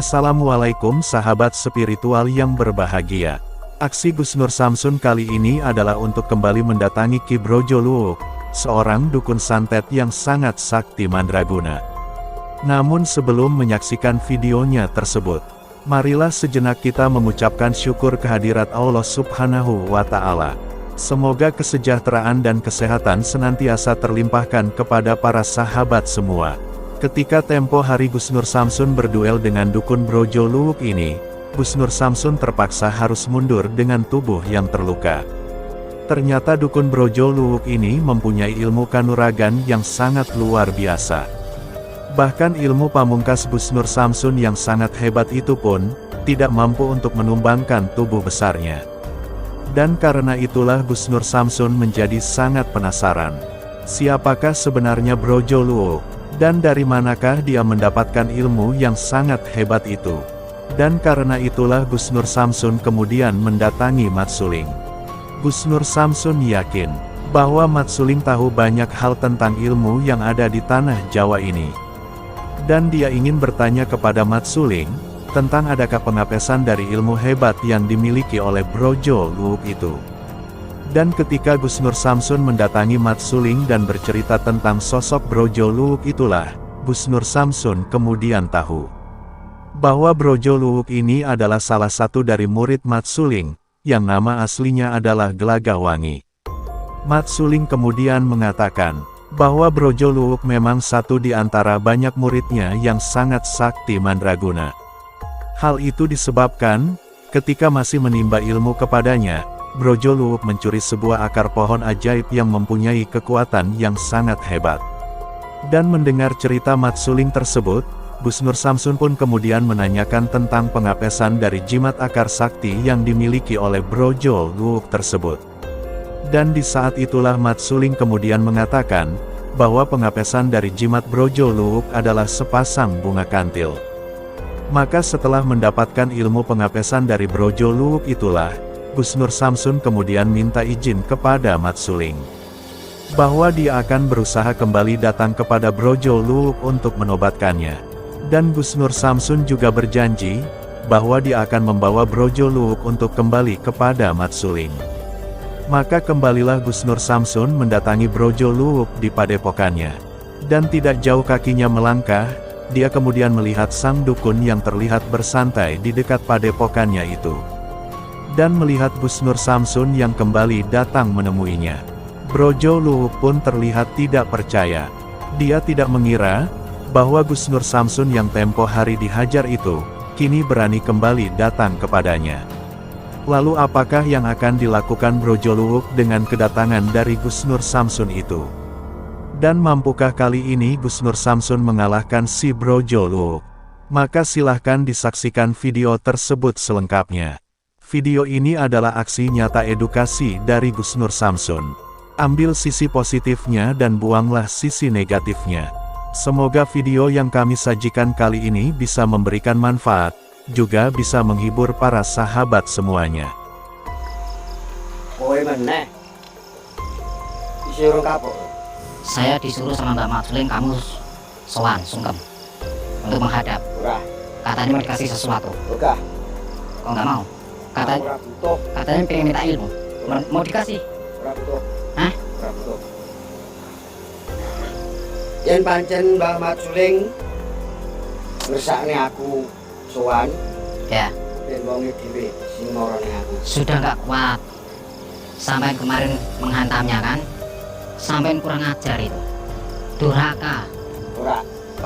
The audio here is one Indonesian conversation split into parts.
Assalamualaikum sahabat spiritual yang berbahagia. Aksi Gus Nur Samsun kali ini adalah untuk kembali mendatangi Ki Brojo Luwuk, seorang dukun santet yang sangat sakti mandraguna. Namun sebelum menyaksikan videonya tersebut, marilah sejenak kita mengucapkan syukur kehadirat Allah Subhanahu wa Ta'ala. Semoga kesejahteraan dan kesehatan senantiasa terlimpahkan kepada para sahabat semua. Ketika tempo hari Gus Nur Samsun berduel dengan dukun Brojo Luwuk ini, Gus Nur Samsun terpaksa harus mundur dengan tubuh yang terluka. Ternyata dukun Brojo Luwuk ini mempunyai ilmu kanuragan yang sangat luar biasa. Bahkan ilmu pamungkas Gus Nur Samsun yang sangat hebat itu pun tidak mampu untuk menumbangkan tubuh besarnya. Dan karena itulah Gus Nur Samsun menjadi sangat penasaran. Siapakah sebenarnya Brojo Luwuk? Dan dari manakah dia mendapatkan ilmu yang sangat hebat itu? Dan karena itulah Gus Nur Samsun kemudian mendatangi Mat Suling. Gus Nur Samsun yakin bahwa Mat Suling tahu banyak hal tentang ilmu yang ada di tanah Jawa ini. Dan dia ingin bertanya kepada Mat Suling tentang adakah pengapesan dari ilmu hebat yang dimiliki oleh Brojo Luwuk itu. Dan ketika Gus Nur Samsun mendatangi Mat Suling dan bercerita tentang sosok Brojo Luwuk itulah, Gus Nur Samsun kemudian tahu bahwa Brojo Luwuk ini adalah salah satu dari murid Mat Suling, yang nama aslinya adalah Gelagahwangi. Mat Suling kemudian mengatakan bahwa Brojo Luwuk memang satu di antara banyak muridnya yang sangat sakti mandraguna. Hal itu disebabkan, ketika masih menimba ilmu kepadanya, Brojo Luwuk mencuri sebuah akar pohon ajaib yang mempunyai kekuatan yang sangat hebat. Dan mendengar cerita Mat Suling tersebut, Gus Nur Samsun pun kemudian menanyakan tentang pengapesan dari jimat akar sakti yang dimiliki oleh Brojo Luwuk tersebut. Dan di saat itulah Mat Suling kemudian mengatakan bahwa pengapesan dari jimat Brojo Luwuk adalah sepasang bunga kantil. Maka setelah mendapatkan ilmu pengapesan dari Brojo Luwuk itulah, Gus Nur Samsun kemudian minta izin kepada Mat Suling bahwa dia akan berusaha kembali datang kepada Brojo Luwuk untuk menobatkannya. Dan Gus Nur Samsun juga berjanji bahwa dia akan membawa Brojo Luwuk untuk kembali kepada Mat Suling. Maka kembalilah Gus Nur Samsun mendatangi Brojo Luwuk di padepokannya. Dan tidak jauh kakinya melangkah, dia kemudian melihat sang dukun yang terlihat bersantai di dekat padepokannya itu. Dan melihat Gus Nur Samsun yang kembali datang menemuinya. Brojo Luwuk pun terlihat tidak percaya. Dia tidak mengira bahwa Gus Nur Samsun yang tempo hari dihajar itu, kini berani kembali datang kepadanya. Lalu apakah yang akan dilakukan Brojo Luwuk dengan kedatangan dari Gus Nur Samsun itu? Dan mampukah kali ini Gus Nur Samsun mengalahkan si Brojo Luwuk? Maka silahkan disaksikan video tersebut selengkapnya. Video ini adalah aksi nyata edukasi dari Gus Nur Samsun. Ambil sisi positifnya dan buanglah sisi negatifnya. Semoga video yang kami sajikan kali ini bisa memberikan manfaat, juga bisa menghibur para sahabat semuanya. Saya disuruh sama Mbak Mat Suling, kamu sowan sungkem untuk menghadap. Katanya mau dikasih sesuatu. Kok nggak mau? Katanya pengen minta ilmu. Mau dikasih? Hah? Yen pancen Mbak Mat Suling ngersakne aku sowan. Ya. Ben wonge dhewe sing marane aku. Sudah nggak kuat. Sampai kemarin menghantamnya kan? Sampai kurang ajar itu. Durhaka.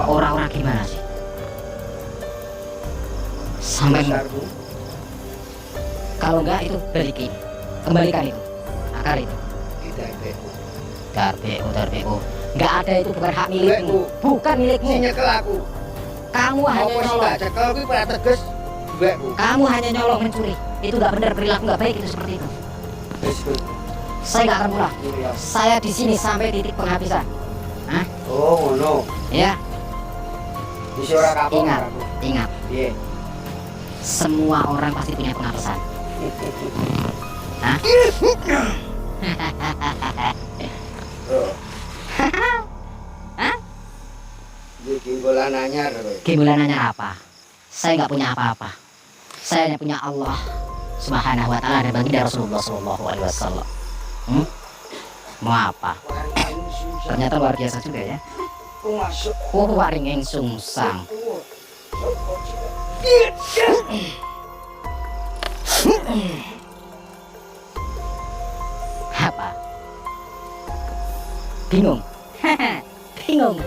Ora gimana sih? Sampai kalau enggak itu balikin, kembalikan itu akar itu. Darbo. Enggak ada, itu bukan hak milikmu. Bukan milikmu. Nyekel aku. Kamu hanya nyolong. Cekel kuwi ora teges duwekku. Kamu hanya nyolong mencuri. Itu enggak benar, perilaku enggak baik itu seperti itu. Saya enggak akan pulang. Saya di sini sampai titik penghabisan. Hah? Oh, ngono. Ya. Wis ora kapok. Ingat. Piye? Semua orang pasti punya penghabisan. Hah? Hah? Gimbolan anyar. Gimbolan anyar apa? Saya nggak punya apa-apa. Saya hanya punya Allah Subhanahu wa Ta'ala dan baginda Rasulullah Sallallahu Alaihi Wasallam. Mau apa? Ternyata luar biasa juga ya. Waring sungsang. Apa? Bingung? Bingung?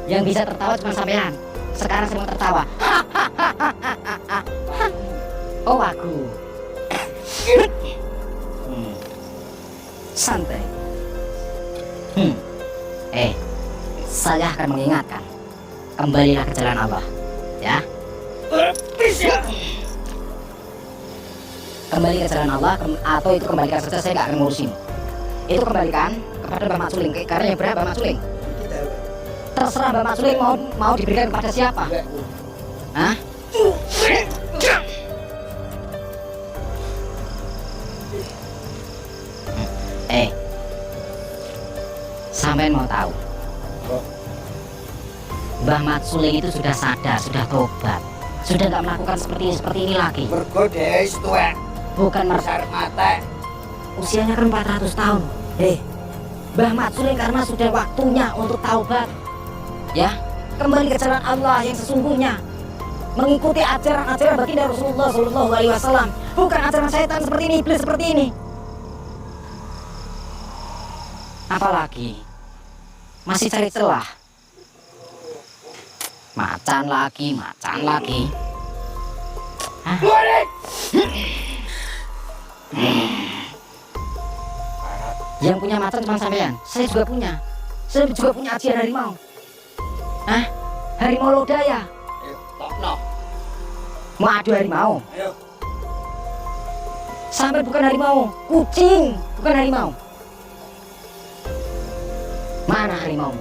Yang bisa tertawa cuma sampean. Sekarang saya mau tertawa. Oh aku. Santai. Saya akan mengingatkan. Kembalilah ke jalan Allah, ya. Kembali ke jalan Allah, atau itu kembalikan saja, saya nggak akan ngurusin. Itu kembalikan kepada Mbak Mak Suling, karena yang berapa Mbak Mak Suling? Terserah Mbak Mak Suling mau diberikan kepada siapa? Hah? Sampai mau tahu, Mbah Mat Suling itu sudah sadar, sudah tobat, sudah nggak melakukan seperti ini lagi. Bergodes tua. Bukan Besar mata. usianya kan 400 tahun. Mbah Mat Suling karena sudah waktunya untuk taubat, ya, kembali ke jalan Allah yang sesungguhnya, mengikuti ajaran-ajaran baginda Rasulullah Sallallahu Alaihi Wasallam, bukan ajaran setan seperti ini, iblis seperti ini. Apalagi masih cari celah, macan lagi. Hah? Yang punya macan cuma sampean. Saya juga punya. Saya juga punya ajian harimau. Hah? Harimau lodaya. Mau adu harimau? Ayo. Sampai bukan harimau, kucing, bukan harimau. Mana harimau?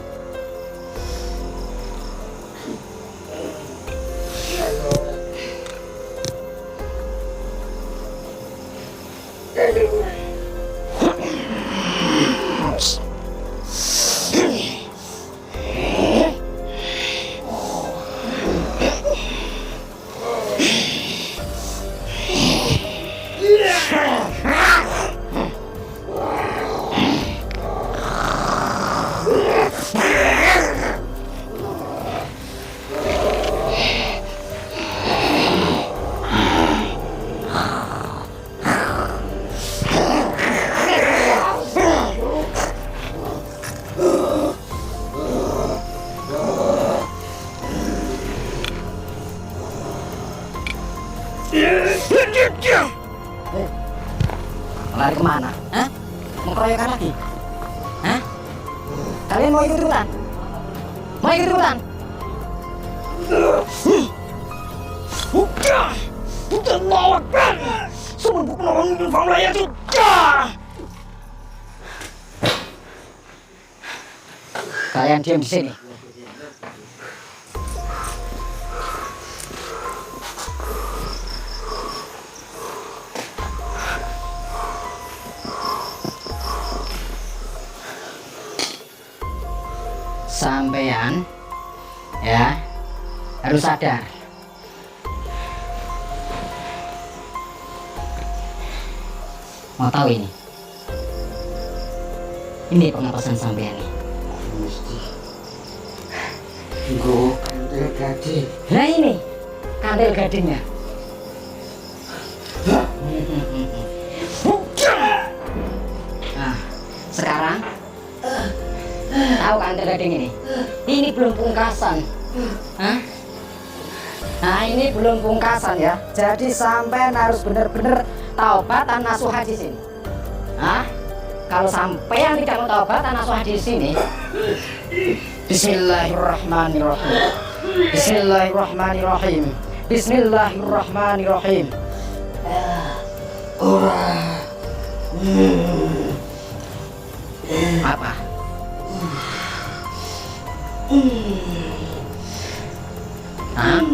Lari kemana? Hah? Mau keroyokan lagi? Hah? Kalian mau ikut ikutan? Mau ikut ikutan? Udah Allahu Akbar. Semua bukan orang di wilayah sudah. Kalian diam di sini. Sampean ya harus sadar, mau tahu ini pengapasan sampean nih. Mesti. Go kantil gading. Nah ini kantil gadingnya. Nah sekarang tahu kantil gading ini? Ini belum pungkasan. Hah? Nah ini belum pungkasan ya. Jadi sampai harus bener-bener taubatan nasuha di sini. Hah? Kalau sampai yang tidak mau taubatan nasuha di sini, Bismillahirrahmanirrahim. Bismillahirrahmanirrahim. Bismillahirrahmanirrahim. Apa? Hah?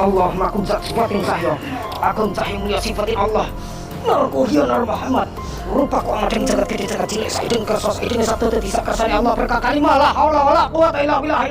Allahumma kun sifatin sahya. Akun sahya mulia sifatin Allah. Narkohian Nar Muhammad. Rupa kok amadeng jagat gede jagat cilik saidin kersos saidin satu tadi sakersane Allah berkah kalimah la haula wala quwata illa billah.